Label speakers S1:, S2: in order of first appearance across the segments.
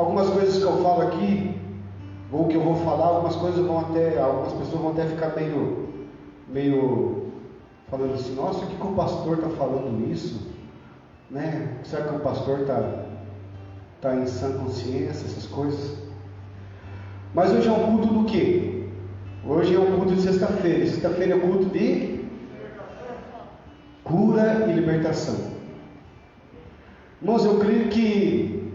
S1: algumas coisas que eu falo aqui, ou que eu vou falar, algumas pessoas vão até ficar meio falando assim, nossa, o que o pastor está falando isso? Né? Será que o pastor está em sã consciência, essas coisas? Mas hoje é um culto do quê? Hoje é um culto de sexta-feira. Sexta-feira é culto de cura e libertação. Irmãos, eu creio que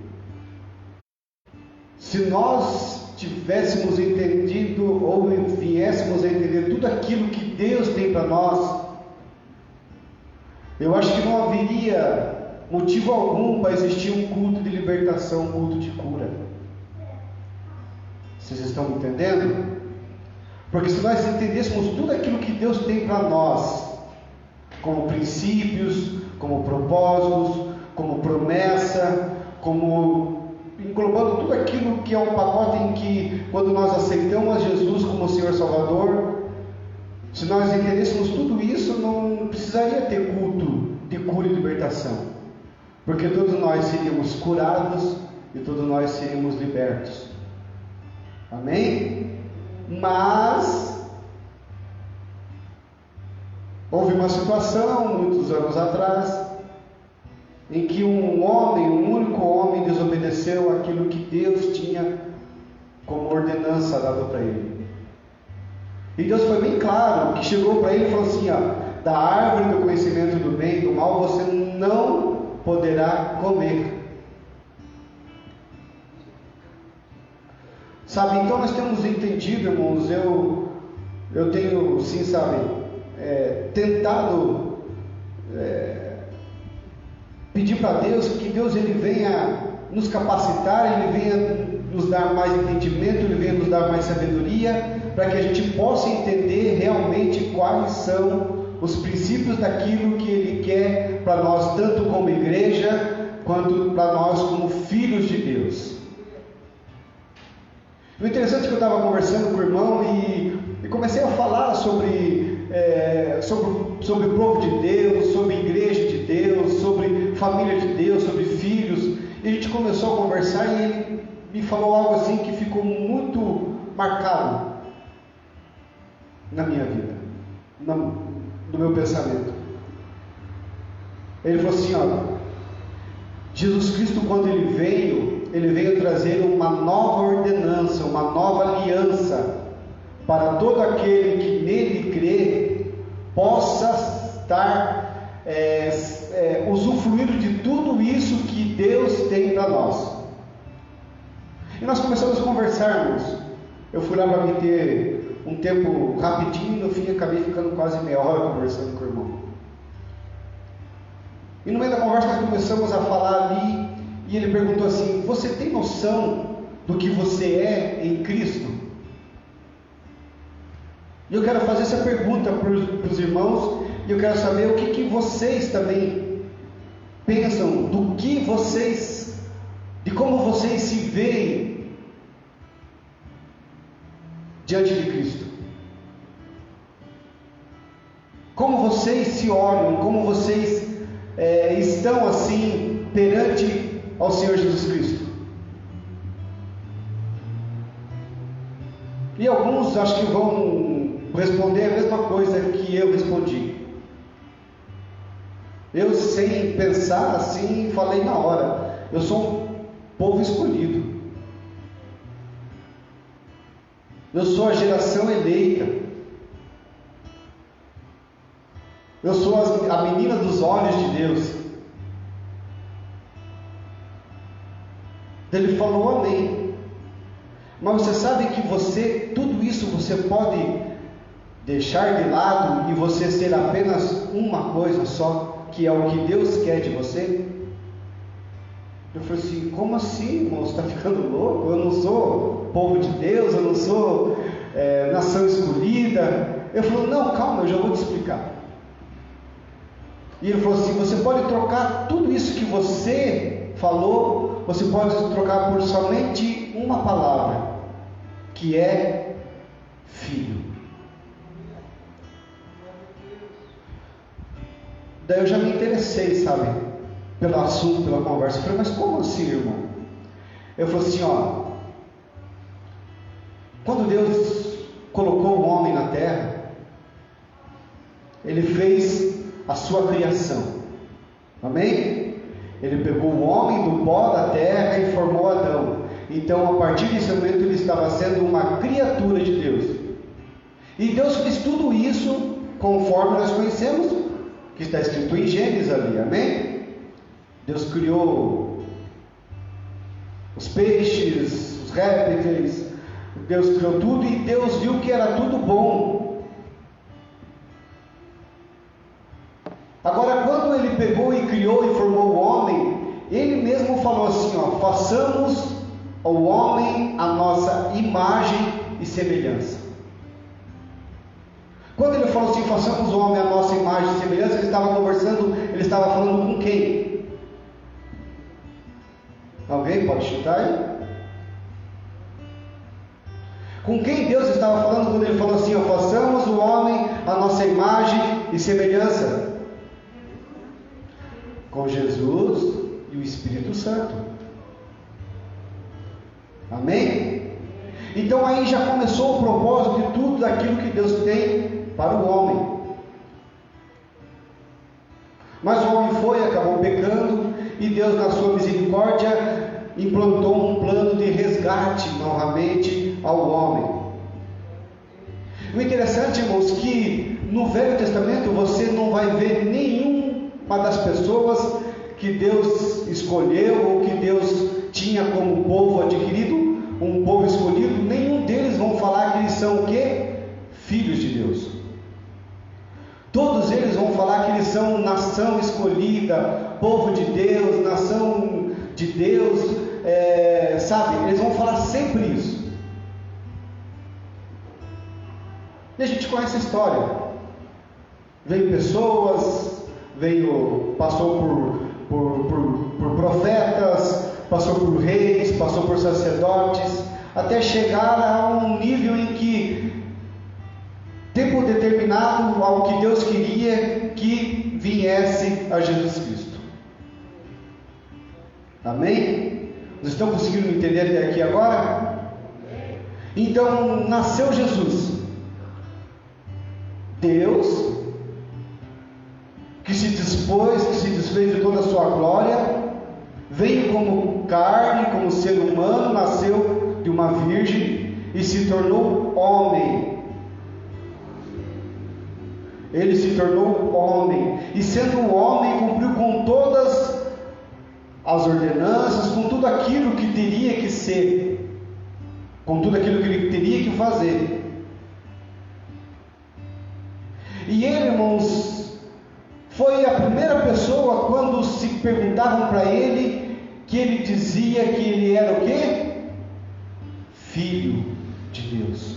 S1: se nós tivéssemos entendido ou viéssemos a entender tudo aquilo que Deus tem para nós, eu acho que não haveria motivo algum para existir um culto de libertação, um culto de cura. Vocês estão me entendendo? Porque se nós entendêssemos tudo aquilo que Deus tem para nós, como princípios, como propósitos, como promessa, como englobando tudo aquilo que é um pacote em que, quando nós aceitamos a Jesus como Senhor Salvador, se nós entendêssemos tudo isso, não precisaria ter culto de cura e libertação, porque todos nós seríamos curados e todos nós seríamos libertos. Amém? Mas houve uma situação, muitos anos atrás, em que um único homem desobedeceu aquilo que Deus tinha como ordenança dada para ele. E Deus foi bem claro, que chegou para ele e falou assim, da árvore do conhecimento do bem e do mal você não poderá comer. Sabe, então nós temos entendido, irmãos, eu tenho, sim, sabe, tentado pedir para Deus que Deus ele venha nos capacitar, ele venha nos dar mais entendimento, ele venha nos dar mais sabedoria, para que a gente possa entender realmente quais são os princípios daquilo que ele quer para nós, tanto como igreja, quanto para nós como filhos de Deus. O interessante é que eu estava conversando com o irmão e comecei a falar sobre o povo de Deus, sobre a igreja de Deus, sobre família de Deus, sobre filhos, e a gente começou a conversar e ele me falou algo assim que ficou muito marcado na minha vida, no meu pensamento. Ele falou assim, Jesus Cristo, quando ele veio trazer uma nova ordenança, uma nova aliança, para todo aquele que nele crê, possa estar usufruindo de tudo isso que Deus tem para nós. E nós começamos a conversarmos. Eu fui lá para me ter um tempo rapidinho, no fim acabei ficando quase meia hora conversando com o irmão. E no meio da conversa nós começamos a falar ali, e ele perguntou assim, você tem noção do que você é em Cristo? E eu quero fazer essa pergunta para os irmãos, e eu quero saber o que vocês também pensam, de como vocês se veem diante de Cristo. Como vocês se olham, como vocês estão assim perante ao Senhor Jesus Cristo. E alguns acho que vão responder a mesma coisa que eu respondi. Eu, sem pensar assim, falei na hora, eu sou um povo escolhido, eu sou a geração eleita, eu sou a menina dos olhos de Deus. Ele falou amém. Mas você sabe que tudo isso você pode deixar de lado e você ser apenas uma coisa só, que é o que Deus quer de você? Eu falei assim, como assim, irmão? Você está ficando louco? Eu não sou povo de Deus, eu não sou nação escolhida. Eu falei, não, calma, eu já vou te explicar. E ele falou assim, você pode trocar tudo isso que você falou, você pode trocar por somente uma palavra, que é filho. Daí eu já me interessei, sabe, pelo assunto, pela conversa. Eu falei, mas como assim, irmão? Ele falou assim, ó, quando Deus colocou o homem na terra, Ele fez a sua criação, amém? Ele pegou o homem do pó da terra e formou Adão. Então, a partir desse momento, ele estava sendo uma criatura de Deus. E Deus fez tudo isso conforme nós conhecemos, que está escrito em Gênesis ali, amém? Deus criou os peixes, os répteis, Deus criou tudo e Deus viu que era tudo bom. Agora, quando Ele pegou e criou e formou o homem, Ele mesmo falou assim, ó, façamos ao homem a nossa imagem e semelhança. Quando Ele falou assim, façamos o homem a nossa imagem e semelhança, Ele estava conversando, Ele estava falando com quem? Alguém pode chutar aí? Com quem Deus estava falando quando Ele falou assim, ó, façamos o homem a nossa imagem e semelhança? Com Jesus e o Espírito Santo. Amém? Então aí já começou o propósito de tudo daquilo que Deus tem para o homem. Mas o homem foi, acabou pecando, e Deus, na sua misericórdia, implantou um plano de resgate novamente ao homem. O interessante, irmãos, que no Velho Testamento você não vai ver nenhuma das pessoas que Deus escolheu ou que Deus tinha como povo adquirido, um povo escolhido, nenhum deles vão falar que eles são o quê? Filhos de Deus. Todos eles vão falar que eles são nação escolhida, povo de Deus, nação de Deus, sabe? Eles vão falar sempre isso. E a gente conhece a história. Veio pessoas, passou por profetas, passou por reis, passou por sacerdotes, até chegar a um nível em que, tempo determinado, ao que Deus queria que viesse a Jesus Cristo. Amém? Vocês estão conseguindo me entender até aqui agora? Então, nasceu Jesus. Deus, que se dispôs, que se desfez de toda a sua glória, veio como carne, como ser humano, nasceu de uma virgem e se tornou homem. Ele se tornou homem, e sendo homem, cumpriu com todas as ordenanças, com tudo aquilo que teria que ser, com tudo aquilo que ele teria que fazer. E ele, irmãos, foi a primeira pessoa, quando se perguntavam para ele, que ele dizia que ele era o quê? Filho de Deus.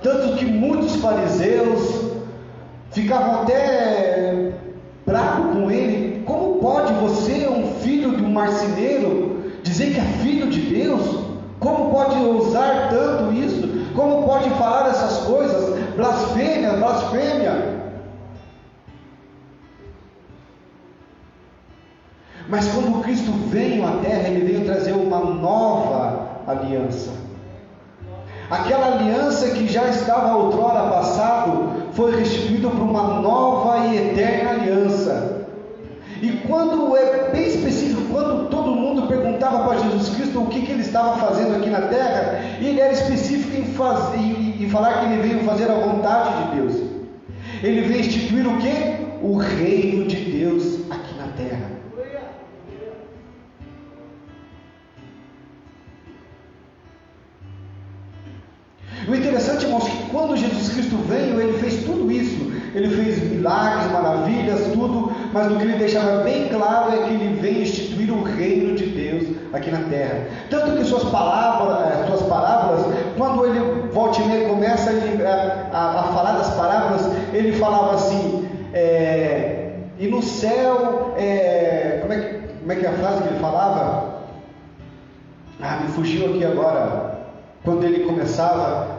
S1: Tanto que muitos fariseus ficavam até bravos com ele. Como pode você, um filho de um marceneiro, dizer que é filho de Deus? Como pode ousar tanto isso? Como pode falar essas coisas? Blasfêmia, blasfêmia. Mas quando Cristo veio à terra, Ele veio trazer uma nova aliança. Aquela aliança que já estava outrora passado, foi restituída por uma nova e eterna aliança. E quando é bem específico, quando todo mundo perguntava para Jesus Cristo o que ele estava fazendo aqui na terra, ele era específico em falar que ele veio fazer a vontade de Deus. Ele veio instituir o quê? O reino de Deus aqui na terra. O interessante, irmãos, que quando Jesus Cristo veio, Ele fez tudo isso. Ele fez milagres, maravilhas, tudo, mas o que Ele deixava bem claro é que Ele veio instituir o reino de Deus aqui na terra. Tanto que suas parábolas, quando Ele volta e meia começa a falar das parábolas, Ele falava assim, e no céu, como é que é a frase que Ele falava? Me fugiu aqui agora. Quando Ele começava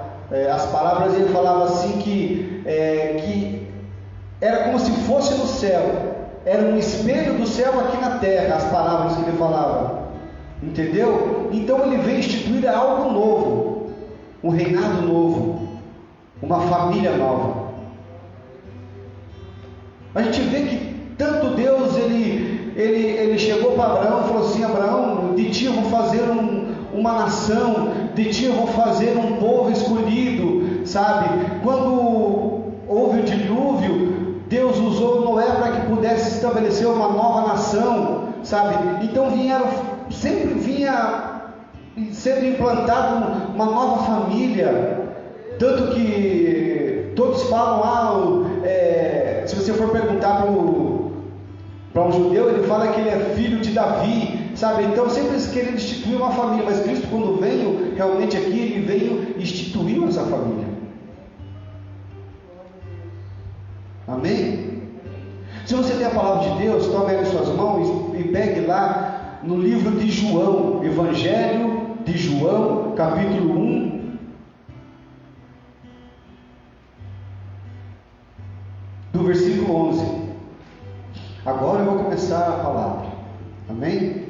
S1: as palavras, Ele falava assim que era como se fosse no céu, era um espelho do céu aqui na terra, as palavras que Ele falava. Entendeu? Então ele vem instituir algo novo, um reinado novo, uma família nova. A gente vê que tanto Deus, ele chegou para Abraão e falou assim: Abraão, de ti eu vou fazer uma nação, de ti eu vou fazer um povo escolhido, sabe? Quando houve o dilúvio, Deus usou Noé para que pudesse estabelecer uma nova nação, sabe? Então sempre vinha sendo implantada uma nova família, tanto que todos falam, se você for perguntar para um judeu, ele fala que ele é filho de Davi, sabe? Então sempre eles querem instituir uma família, mas Cristo, quando veio realmente aqui, ele veio instituir essa família. Amém? Se você tem a palavra de Deus, tome ela em suas mãos e pegue lá no livro de João, Evangelho de João, capítulo 1, do versículo 11. Agora eu vou começar a palavra. Amém?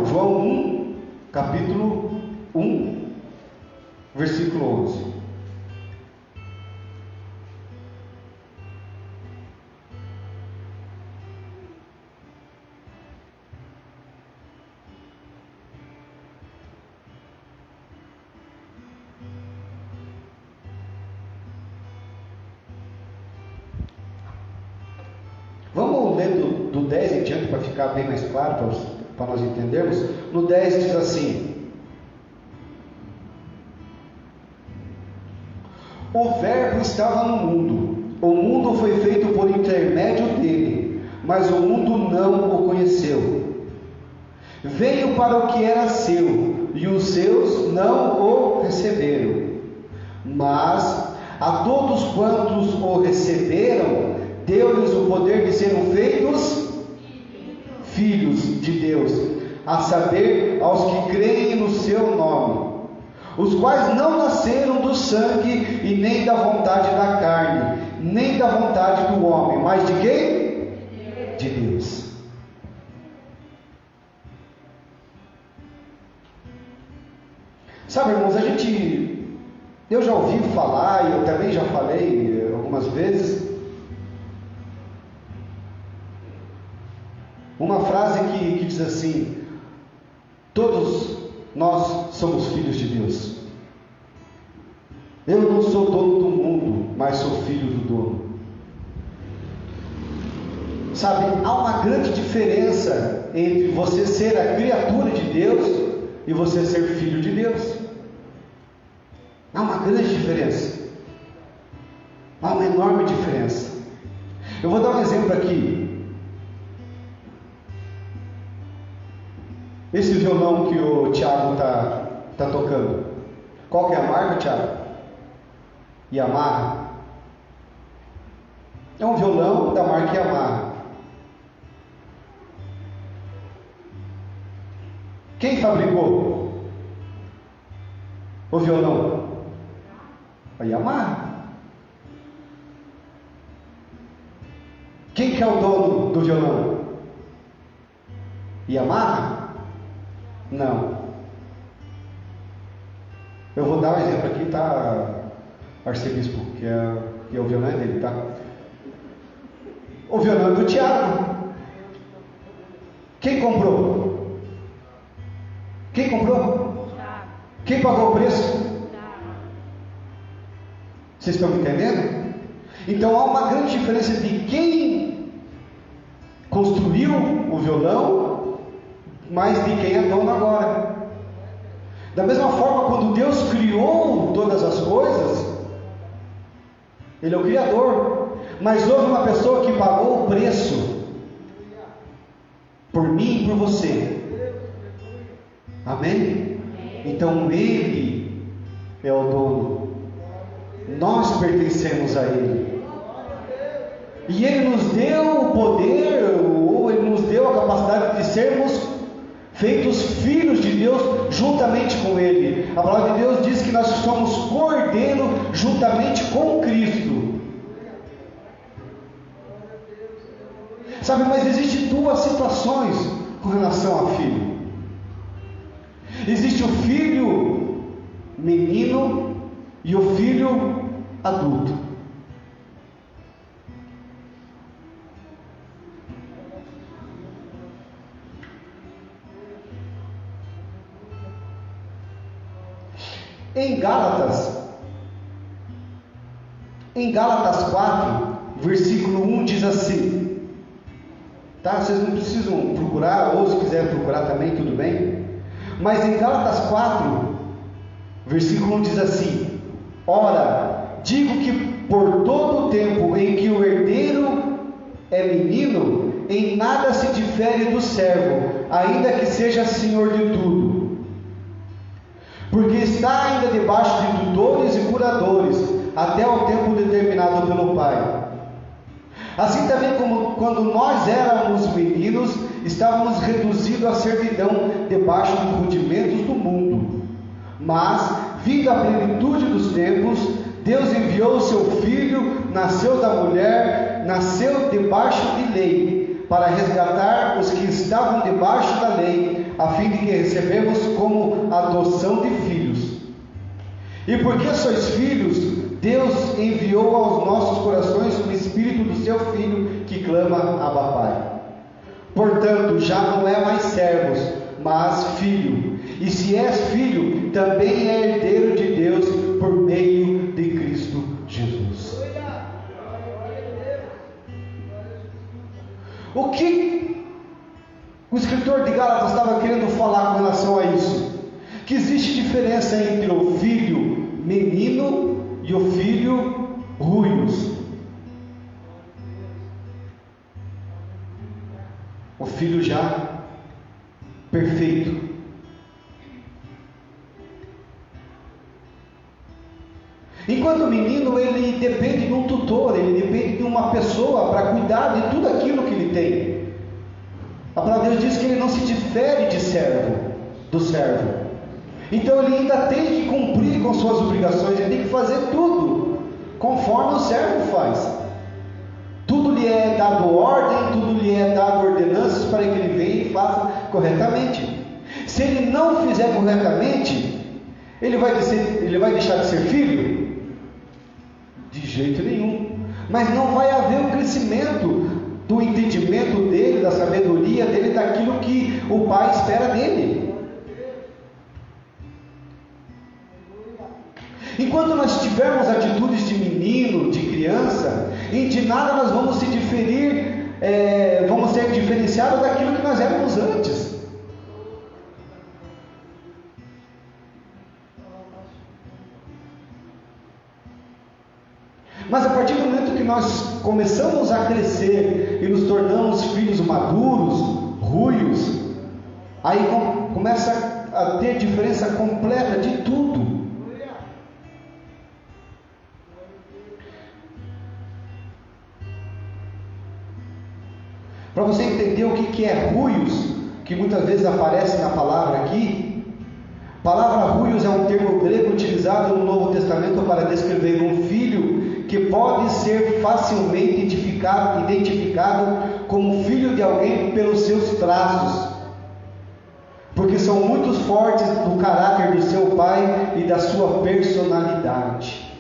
S1: João 1, capítulo 1, versículo 11. Vamos ler do 10 em diante para ficar bem mais claro, para nós entendermos. No 10 diz assim: o Verbo estava no mundo, o mundo foi feito por intermédio dele, mas o mundo não o conheceu. Veio para o que era seu, e os seus não o receberam. Mas a todos quantos o receberam, deu-lhes o poder de serem feitos filhos de Deus, a saber, aos que creem no seu nome, os quais não nasceram do sangue e nem da vontade da carne, nem da vontade do homem, mas de quem? De Deus. Sabe, irmãos, eu já ouvi falar, e eu também já falei algumas vezes, uma frase que diz assim: todos nós somos filhos de Deus. Eu não sou dono do mundo, mas sou filho do dono. Sabe, há uma grande diferença entre você ser a criatura de Deus e você ser filho de Deus. Há uma grande diferença. Há uma enorme diferença. Eu vou dar um exemplo aqui. Esse violão que o Thiago está tocando, qual que é a marca, Thiago? Yamaha. É um violão da marca Yamaha. Quem fabricou o violão? A Yamaha. Quem que é o dono do violão? Yamaha? Não. Eu vou dar um exemplo aqui, tá, arcebispo, que é o violão dele, tá? O violão é do Tiago. Quem comprou? Quem comprou? Quem pagou o preço? Vocês estão me entendendo? Então há uma grande diferença de quem construiu o violão, mas de quem é dono agora. Da mesma forma, quando Deus criou todas as coisas, Ele é o Criador, mas houve uma pessoa que pagou o preço por mim e por você. Amém? Então Ele é o dono, nós pertencemos a Ele, e Ele nos deu o poder, ou Ele nos deu a capacidade de sermos feitos filhos de Deus juntamente com Ele. A palavra de Deus diz que nós somos cordeiro juntamente com Cristo. Sabe, mas existem duas situações com relação a filho. Existe o filho menino e o filho adulto. Em Gálatas 4, versículo 1 diz assim, tá? Vocês não precisam procurar, ou se quiserem procurar também, tudo bem. Mas em Gálatas 4, versículo 1 diz assim: ora, digo que por todo o tempo em que o herdeiro é menino, em nada se difere do servo, ainda que seja senhor de tudo. Porque está ainda debaixo de tutores e curadores, até o tempo determinado pelo Pai. Assim também como quando nós éramos meninos, estávamos reduzidos à servidão, debaixo dos rudimentos do mundo. Mas, vindo a plenitude dos tempos, Deus enviou o seu Filho, nasceu da mulher, nasceu debaixo de lei, para resgatar os que estavam debaixo da lei, a fim de que recebemos como adoção de filhos. E porque sois filhos, Deus enviou aos nossos corações o Espírito do seu Filho, que clama: Abba, Pai. Portanto, já não é mais servos, mas filho. E se és filho, também é herdeiro de Deus por meio de Cristo Jesus. O que o escritor de Gálatas estava querendo falar com relação a isso? Que existe diferença entre o filho menino e o filho ruios. O filho já perfeito. Enquanto o menino, ele depende de um tutor, ele depende de uma pessoa para cuidar de tudo aquilo que ele tem. A palavra de Deus diz que ele não se difere do servo. Então ele ainda tem que cumprir com suas obrigações, ele tem que fazer tudo conforme o servo faz. Tudo lhe é dado ordem, tudo lhe é dado ordenanças para que ele venha e faça corretamente. Se ele não fizer corretamente, ele vai deixar de ser filho? De jeito nenhum. Mas não vai haver um crescimento do entendimento dele, da sabedoria dele, daquilo que o pai espera dele. Enquanto nós tivermos atitudes de menino, de criança, e de nada nós vamos se diferir, vamos ser diferenciados daquilo que nós éramos antes. Mas a partir do momento que nós começamos a crescer e nos tornamos filhos maduros, ruios, aí começa a ter diferença completa de tudo. Para você entender o que é ruios, que muitas vezes aparece na palavra aqui, a palavra ruios é um termo grego utilizado no Novo Testamento para descrever um filho que pode ser facilmente identificado como filho de alguém pelos seus traços, porque são muito fortes do caráter do seu pai e da sua personalidade.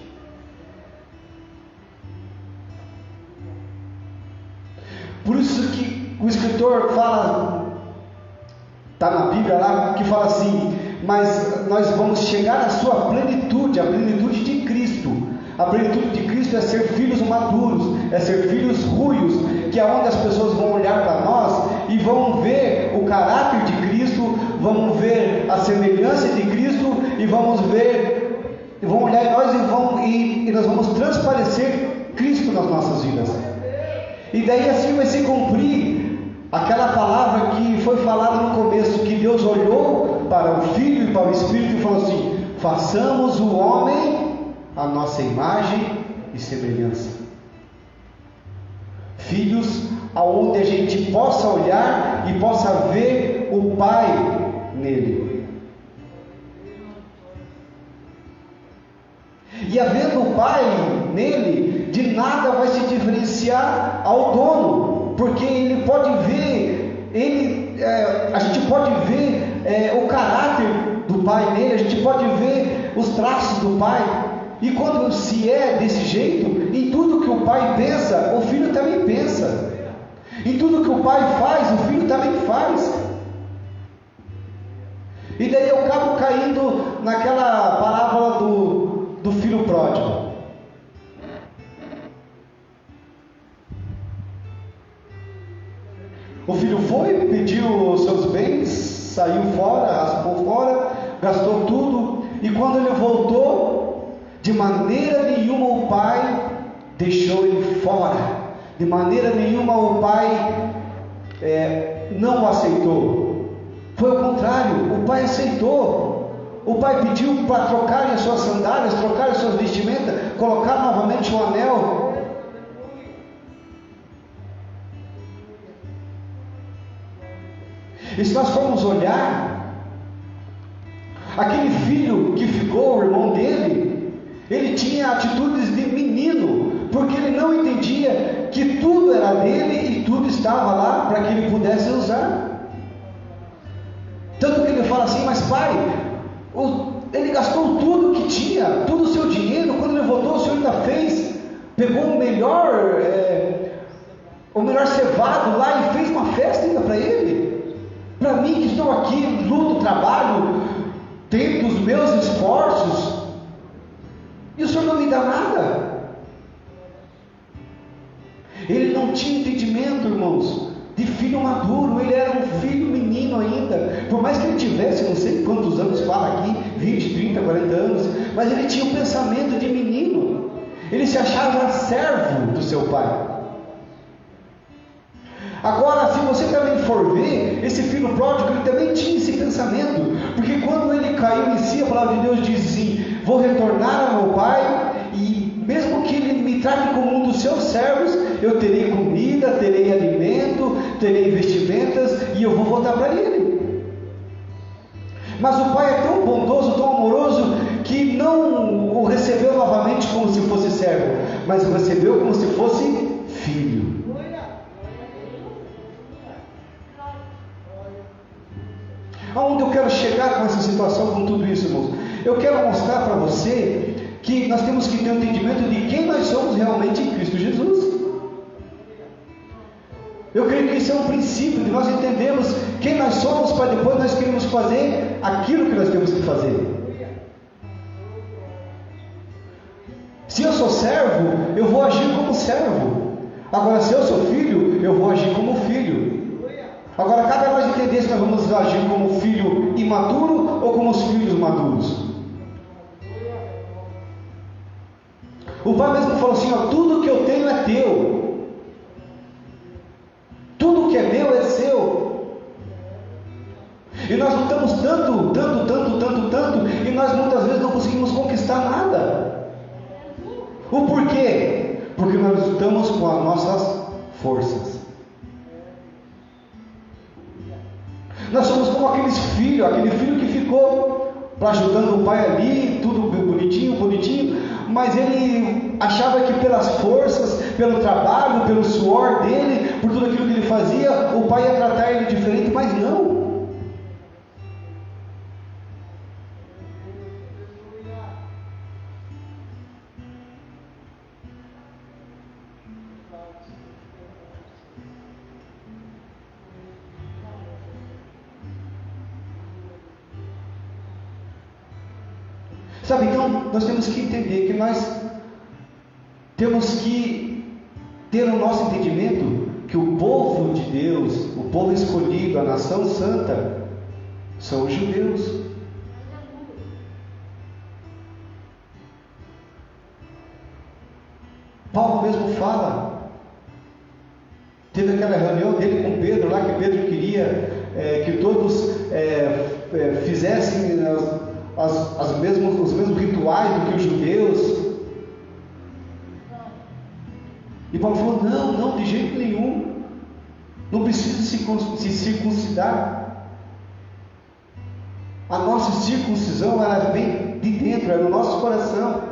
S1: Por isso que o escritor fala, está na Bíblia lá, que fala assim: mas nós vamos chegar à sua plenitude, a plenitude de Cristo. A plenitude de Cristo é ser filhos maduros, é ser filhos ruios, que é onde as pessoas vão olhar para nós e vão ver o caráter de Cristo, vão ver a semelhança de Cristo e vão olhar em nós e nós vamos transparecer Cristo nas nossas vidas. E daí assim vai se cumprir aquela palavra que foi falada no começo, que Deus olhou para o Filho e para o Espírito e falou assim: façamos o homem a nossa imagem e semelhança. Filhos aonde a gente possa olhar e possa ver o Pai nele. E havendo o Pai nele, de nada vai se diferenciar ao dono, porque ele pode ver, a gente pode ver o caráter do pai nele, a gente pode ver os traços do pai. E quando se é desse jeito, em tudo que o pai pensa, o filho também pensa. Em tudo que o pai faz, o filho também faz. E daí eu acabo caindo naquela parábola do filho pródigo. O filho foi, pediu os seus bens, saiu fora, raspou fora, gastou tudo, e quando ele voltou, de maneira nenhuma o pai deixou ele fora, de maneira nenhuma o pai não o aceitou. Foi o contrário, o pai aceitou. O pai pediu para trocarem as suas sandálias, trocarem as suas vestimentas, colocar novamente o anel. E se nós formos olhar, aquele filho que ficou, o irmão dele, ele tinha atitudes de menino, porque ele não entendia que tudo era dele e tudo estava lá para que ele pudesse usar. Tanto que ele fala assim: mas pai, ele gastou tudo que tinha, todo o seu dinheiro. Quando ele voltou, o senhor ainda fez, pegou o melhor cevado lá e fez uma festa ainda para ele. Para mim que estou aqui, luto, trabalho, tento os meus esforços, e o senhor não me dá nada. Ele não tinha entendimento, irmãos, de filho maduro. Ele era um filho menino ainda, por mais que ele tivesse não sei quantos anos, fala aqui, 20, 30, 40 anos, mas ele tinha um pensamento de menino. Ele se achava servo do seu pai. Agora, se você também for ver, esse filho pródigo, ele também tinha esse pensamento, porque quando ele caiu em si, a palavra de Deus diz assim: vou retornar ao meu pai, e mesmo que ele me trate como um dos seus servos, eu terei comida, terei alimento, terei vestimentas, e eu vou voltar para ele. Mas o pai é tão bondoso, tão amoroso, que não o recebeu novamente como se fosse servo, mas o recebeu como se fosse filho. Aonde eu quero chegar com essa situação, com tudo isso, irmãos? Eu quero mostrar para você que nós temos que ter um entendimento de quem nós somos realmente em Cristo Jesus. Eu creio que isso é um princípio, de nós entendermos quem nós somos, para depois nós queremos fazer aquilo que nós temos que fazer. Se eu sou servo, eu vou agir como servo. Agora, se eu sou filho, eu vou agir como filho. Agora, cabe a nós entender se nós vamos agir como filho imaturo ou como os filhos maduros. O pai mesmo falou assim: ó, tudo que eu tenho é teu. Tudo que é meu é seu. E nós lutamos tanto, e nós muitas vezes não conseguimos conquistar nada. O porquê? Porque nós lutamos com as nossas forças. Nós somos como aquele filho que ficou ajudando o pai ali, tudo bonitinho, mas ele achava que pelas forças, pelo trabalho, pelo suor dele, por tudo aquilo que ele fazia, o pai ia tratar ele diferente, mas não. Sabe, então nós temos que entender que nós temos que ter o nosso entendimento que o povo de Deus, o povo escolhido, a nação santa, são os judeus. Paulo mesmo fala, teve aquela reunião dele com Pedro lá, que Pedro queria que todos fizessem os mesmos rituais do que os judeus. E Paulo falou: não, de jeito nenhum, não precisa se circuncidar. A nossa circuncisão, ela vem de dentro, é no nosso coração.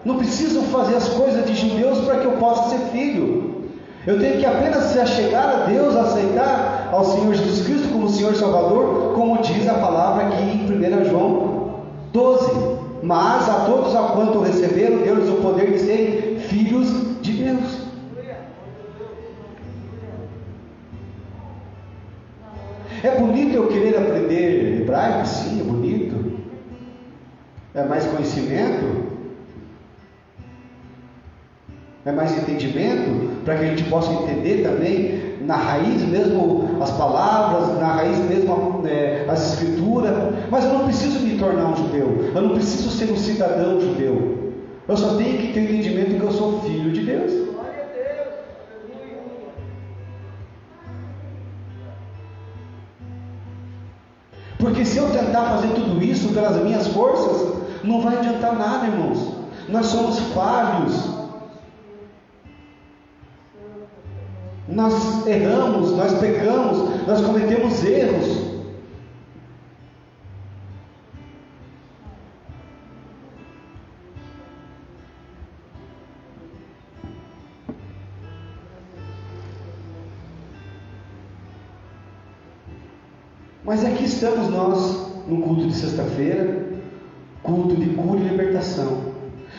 S1: Não preciso fazer as coisas de judeus para que eu possa ser filho. Eu tenho que apenas se achegar a Deus, aceitar ao Senhor Jesus Cristo como Senhor Salvador, como diz a palavra aqui em 1 João 12. Mas a todos a quanto receberam, deu-lhes o poder de serem filhos de Deus. É bonito eu querer aprender hebraico? Sim, é bonito. É mais conhecimento? É mais entendimento? Para que a gente possa entender também na raiz mesmo as palavras, na raiz mesmo as escrituras. Mas eu não preciso me tornar um judeu. Eu não preciso ser um cidadão judeu. Eu só tenho que ter entendimento que eu sou filho de Deus. Porque se eu tentar fazer tudo isso pelas minhas forças, não vai adiantar nada, irmãos. Nós somos falhos. Nós erramos, nós pecamos, nós cometemos erros. Mas aqui estamos nós, no culto de sexta-feira, culto de cura e libertação,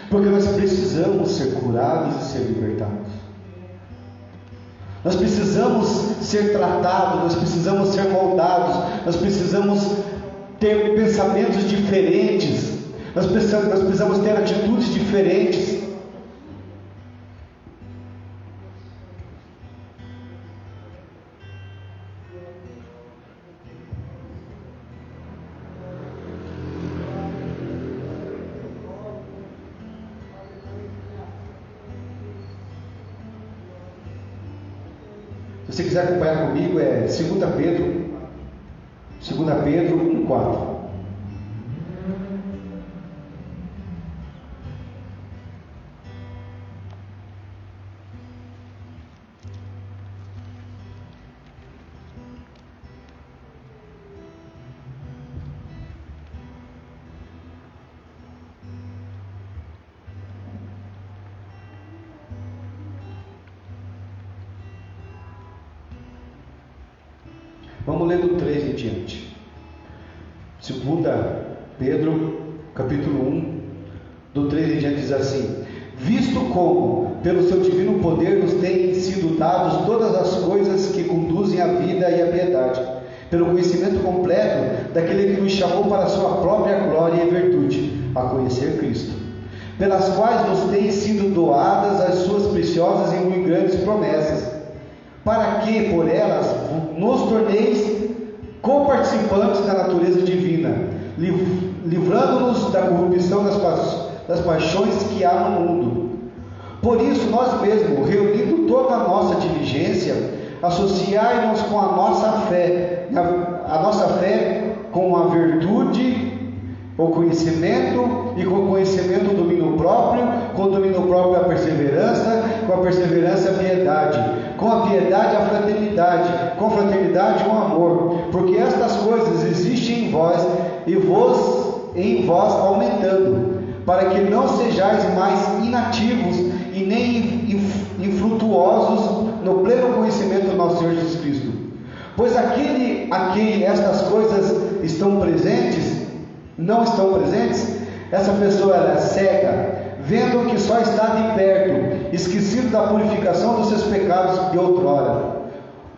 S1: porque nós precisamos ser curados e ser libertados. Nós precisamos ser tratados, nós precisamos ser moldados, nós precisamos ter pensamentos diferentes, nós precisamos ter atitudes diferentes. Se você quiser acompanhar comigo, é 2 Pedro 1,4. Vamos ler do 3 em diante. 2 Pedro, capítulo 1, do 3 em diante diz assim: visto como, pelo seu divino poder, nos têm sido dados todas as coisas que conduzem à vida e à piedade, pelo conhecimento completo daquele que nos chamou para a sua própria glória e virtude, a conhecer Cristo, pelas quais nos têm sido doadas as suas preciosas e muito grandes promessas, para que por elas nos torneis coparticipantes da natureza divina, livrando-nos da corrupção das paixões que há no mundo. Por isso, nós mesmos, reunindo toda a nossa diligência, associai-nos com a nossa fé com a virtude, o conhecimento, e com o conhecimento o domínio próprio, com o domínio próprio a perseverança, com a perseverança a piedade, com a piedade a fraternidade, com a fraternidade o amor, porque estas coisas existem em vós e em vós aumentando, para que não sejais mais inativos e nem infrutuosos no pleno conhecimento do nosso Senhor Jesus Cristo. Pois aquele a quem estas coisas não estão presentes, essa pessoa ela é cega, vendo que só está de perto, esquecido da purificação dos seus pecados de outrora.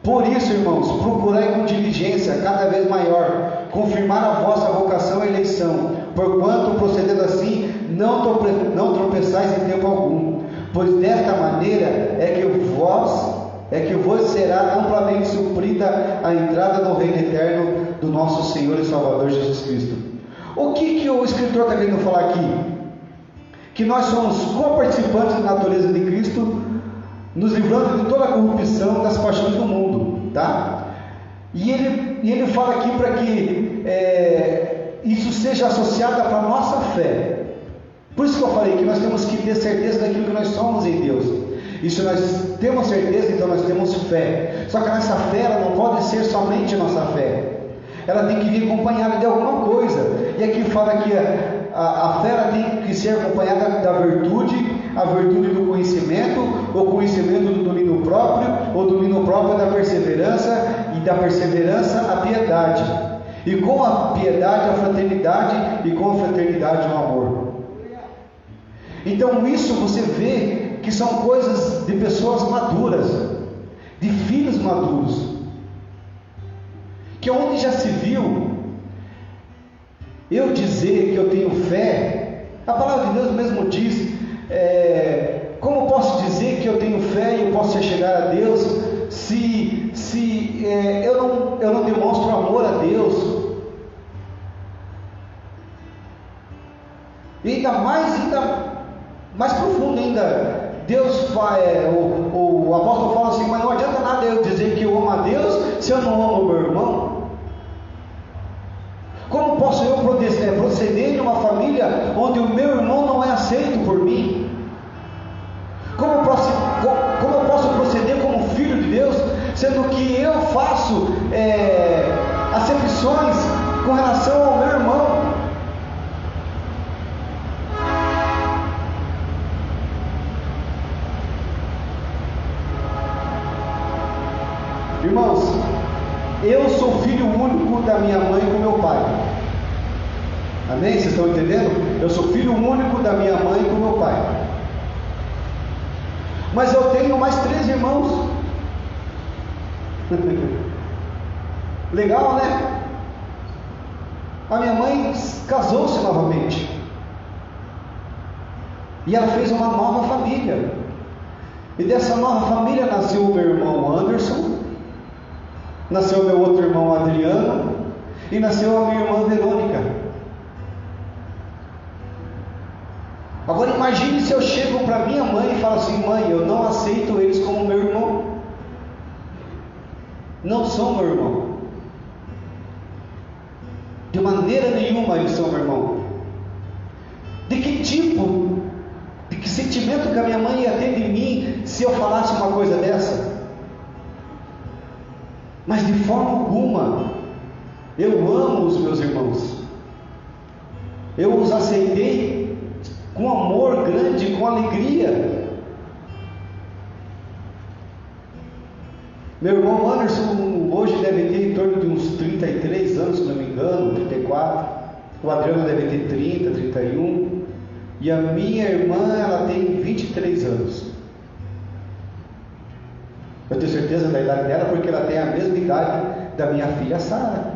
S1: Por isso, irmãos, procurai com diligência cada vez maior confirmar a vossa vocação e eleição, porquanto, procedendo assim, não tropeçais em tempo algum, pois desta maneira é que vos será amplamente suprida a entrada no reino eterno do nosso Senhor e Salvador Jesus Cristo. O que o escritor está querendo falar aqui? Que nós somos coparticipantes da natureza de Cristo, nos livrando de toda a corrupção das paixões do mundo, tá? E ele fala aqui para que isso seja associado para a nossa fé. Por isso que eu falei que nós temos que ter certeza daquilo que nós somos em Deus. E se nós temos certeza, então nós temos fé. Só que essa fé ela não pode ser somente nossa fé. Ela tem que vir acompanhada de alguma coisa. E aqui fala que a fé ela tem que ser acompanhada da virtude, a virtude do conhecimento, o conhecimento do domínio próprio, o domínio próprio da perseverança e da perseverança a piedade, e com a piedade a fraternidade, e com a fraternidade o amor. Então isso você vê que são coisas de pessoas maduras, de filhos maduros, que onde já se viu eu dizer que eu tenho fé, a palavra de Deus mesmo diz, como eu posso dizer que eu tenho fé e eu posso chegar a Deus, se eu não demonstro amor a Deus? E ainda mais profundo ainda, Deus o apóstolo fala assim, mas não adianta nada eu dizer que eu amo a Deus se eu não amo o meu irmão. Como posso eu proceder em uma família onde o meu irmão não é aceito por mim? Como eu posso proceder como filho de Deus, sendo que eu faço acepções com relação ao meu irmão? Irmãos, eu sou filho único da minha mãe com meu pai. Amém? Vocês estão entendendo? Eu sou filho único da minha mãe com meu pai. Mas eu tenho mais 3 irmãos. Legal, né? A minha mãe casou-se novamente. E ela fez uma nova família. E dessa nova família nasceu o meu irmão Anderson, nasceu o meu outro irmão Adriano, e nasceu a minha irmã Verônica. Agora imagine se eu chego para minha mãe e falo assim: mãe, eu não aceito eles como meu irmão. Não são meu irmão. De maneira nenhuma eles são meu irmão. De que tipo, de que sentimento que a minha mãe ia ter de mim se eu falasse uma coisa dessa? Mas de forma alguma, eu amo os meus irmãos. Eu os aceitei com amor grande, com alegria. Meu irmão Anderson hoje deve ter em torno de uns 33 anos, se não me engano, 34. O Adriano deve ter 30, 31. E a minha irmã, ela tem 23 anos. Eu tenho certeza da idade dela porque ela tem a mesma idade da minha filha Sara.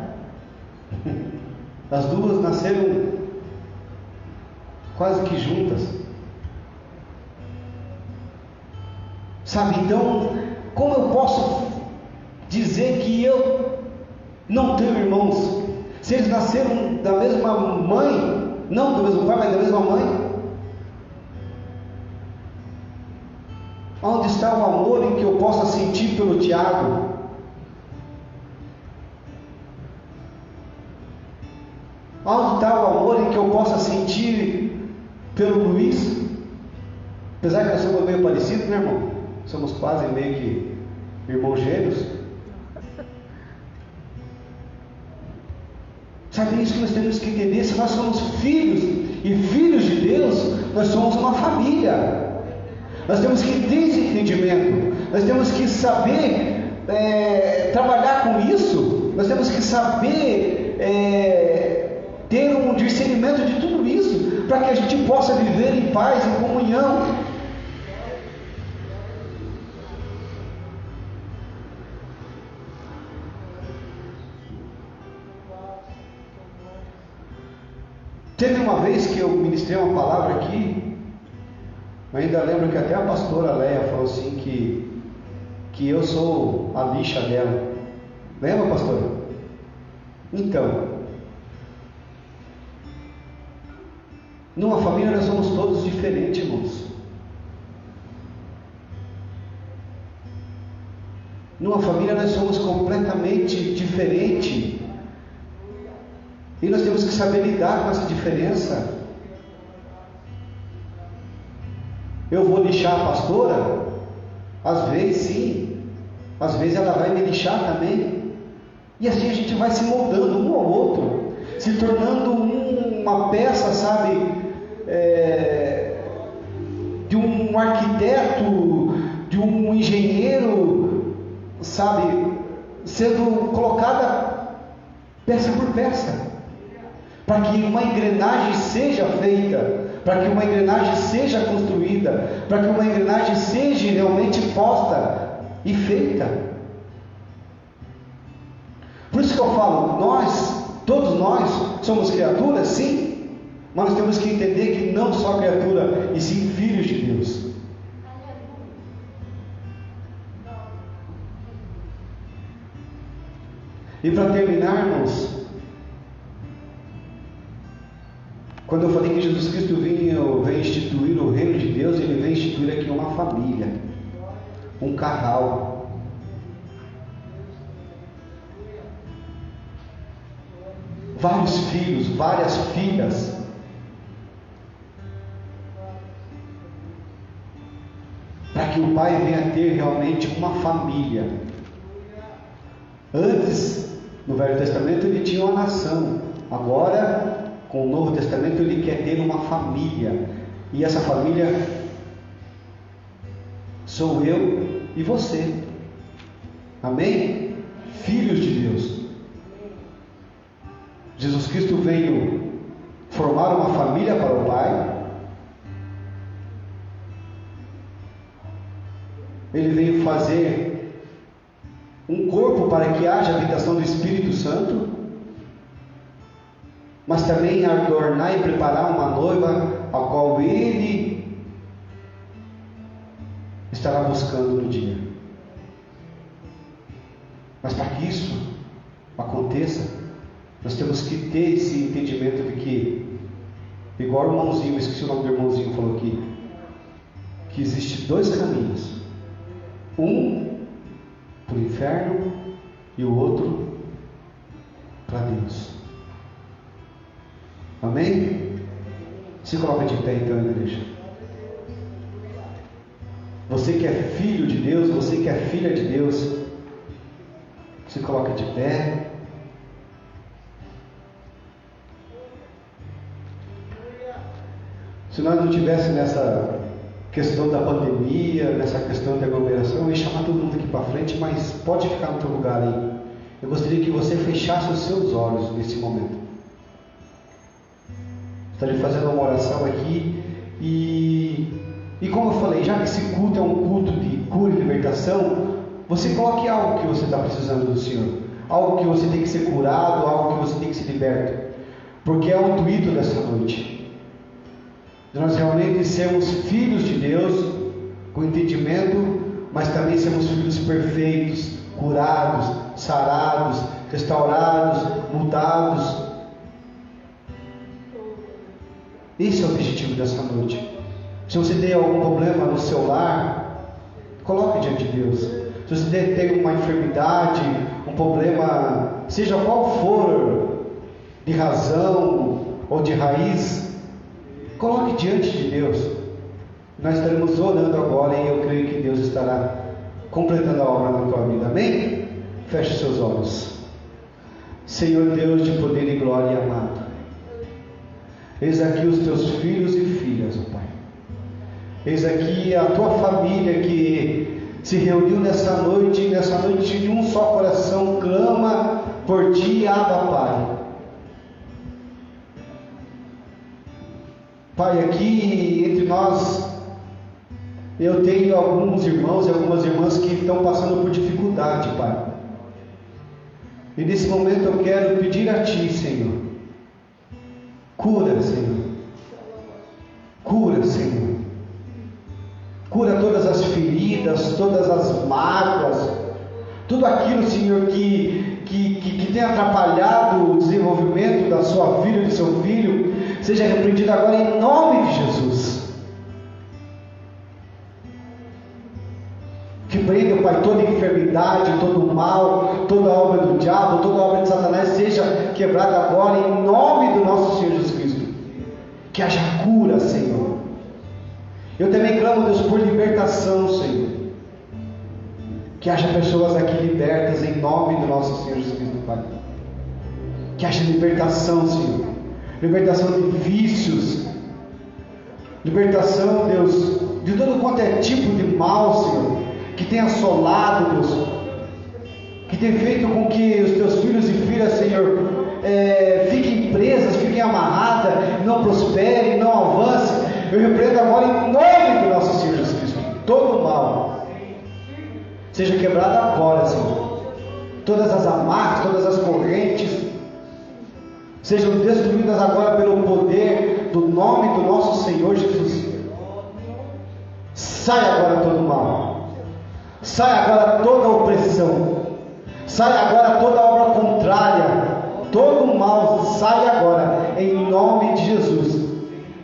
S1: As duas nasceram quase que juntas. Sabe, então, como eu posso dizer que eu não tenho irmãos? Se eles nasceram da mesma mãe, não do mesmo pai, mas da mesma mãe. Onde está o amor em que eu possa sentir pelo Tiago? Onde está o amor em que eu possa sentir pelo Luiz? Apesar que nós somos meio parecidos, né, irmão? Somos quase meio que irmãos gêmeos. Sabe, isso que nós temos que entender. Se nós somos filhos e filhos de Deus, nós somos uma família. Nós temos que ter esse entendimento, nós temos que saber trabalhar com isso, nós temos que saber ter um discernimento de tudo isso, para que a gente possa viver em paz, em comunhão. Teve uma vez que eu ministrei uma palavra aqui. Eu ainda lembro que até a pastora Leia falou assim que eu sou a lixa dela. Lembra, pastora? Então, numa família nós somos todos diferentes, irmãos. Numa família nós somos completamente diferentes. E nós temos que saber lidar com essa diferença. Eu vou lixar a pastora? Às vezes sim, às vezes ela vai me lixar também. E assim a gente vai se moldando um ao outro, se tornando uma peça, sabe, de um arquiteto, de um engenheiro, sabe, sendo colocada peça por peça, para que uma engrenagem seja feita, para que uma engrenagem seja construída, para que uma engrenagem seja realmente posta e feita. Por isso que eu falo, todos nós somos criaturas, sim, mas nós temos que entender que não só criatura, e sim filhos de Deus. E para terminarmos, quando eu falei que Jesus Cristo vem instituir o reino de Deus, Ele vem instituir aqui uma família, um casal. Vários filhos, várias filhas. Para que o pai venha ter realmente uma família. Antes, no Velho Testamento, ele tinha uma nação. Agora, com o Novo Testamento, ele quer ter uma família. E essa família sou eu e você. Amém? Filhos de Deus. Jesus Cristo veio formar uma família para o Pai. Ele veio fazer um corpo para que haja habitação do Espírito Santo, mas também adornar e preparar uma noiva a qual Ele estará buscando no dia. Mas para que isso aconteça, nós temos que ter esse entendimento de que, igual o irmãozinho, esqueci o nome do irmãozinho, falou aqui, que existe dois caminhos, um para o inferno e o outro para Deus. Amém? Se coloca de pé então, igreja. Você que é filho de Deus, você que é filha de Deus, se coloca de pé. Se nós não tivéssemos nessa questão da pandemia, nessa questão da aglomeração, eu ia chamar todo mundo aqui para frente, mas pode ficar no teu lugar aí. Eu gostaria que você fechasse os seus olhos nesse momento. Estarei fazendo uma oração aqui e como eu falei, já que esse culto é um culto de cura e libertação, você coloque algo que você está precisando do Senhor, algo que você tem que ser curado, algo que você tem que ser liberto, porque é o intuito dessa noite. Nós realmente sermos filhos de Deus, com entendimento, mas também sermos filhos perfeitos, curados, sarados, restaurados, mudados. Esse é o objetivo dessa noite. Se você tem algum problema no seu lar, coloque diante de Deus. Se você tem uma enfermidade, um problema, seja qual for, de razão ou de raiz, coloque diante de Deus. Nós estaremos orando agora e eu creio que Deus estará completando a obra na tua vida. Amém? Feche seus olhos. Senhor Deus de poder e glória amado, eis aqui os teus filhos e filhas, ó Pai. Eis aqui a tua família que se reuniu nessa noite de um só coração, clama por ti, Abba, Pai. Pai, aqui entre nós, eu tenho alguns irmãos e algumas irmãs que estão passando por dificuldade, Pai. E nesse momento eu quero pedir a Ti, Senhor, cura, Senhor. Cura, Senhor. Cura todas as feridas, todas as mágoas, tudo aquilo, Senhor, que tem atrapalhado o desenvolvimento da sua filha, do seu filho, seja repreendido agora em nome de Jesus. Repreenda, Pai, toda enfermidade, todo mal, toda obra do diabo, toda obra de Satanás seja quebrada agora em nome do nosso Senhor Jesus Cristo. Que haja cura, Senhor. Eu também clamo, Deus, por libertação, Senhor. Que haja pessoas aqui libertas em nome do nosso Senhor Jesus Cristo, Pai. Que haja libertação, Senhor. Libertação de vícios. Libertação, Deus, de todo quanto é tipo de mal, Senhor, que tem assolado, Deus, que tem feito com que os teus filhos e filhas, Senhor, fiquem presas, fiquem amarradas, não prosperem, não avancem. Eu repreendo agora em nome do nosso Senhor Jesus Cristo. Todo mal seja quebrado agora, Senhor. Todas as amarras, todas as correntes sejam destruídas agora pelo poder do nome do nosso Senhor Jesus. Sai agora todo mal. Sai agora toda opressão. Sai agora toda obra contrária. Todo mal sai agora, em nome de Jesus.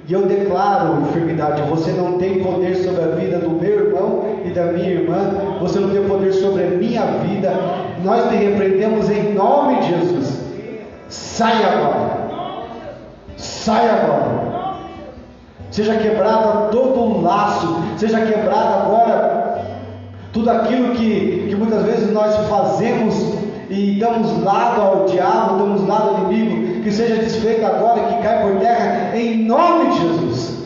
S1: E eu declaro enfermidade: você não tem poder sobre a vida do meu irmão e da minha irmã. Você não tem poder sobre a minha vida. Nós te repreendemos em nome de Jesus. Sai agora. Sai agora. Seja quebrado todo o laço. Seja quebrado agora tudo aquilo que muitas vezes nós fazemos e damos lado ao diabo, damos lado ao inimigo. Que seja desfeito agora, que cai por terra em nome de Jesus.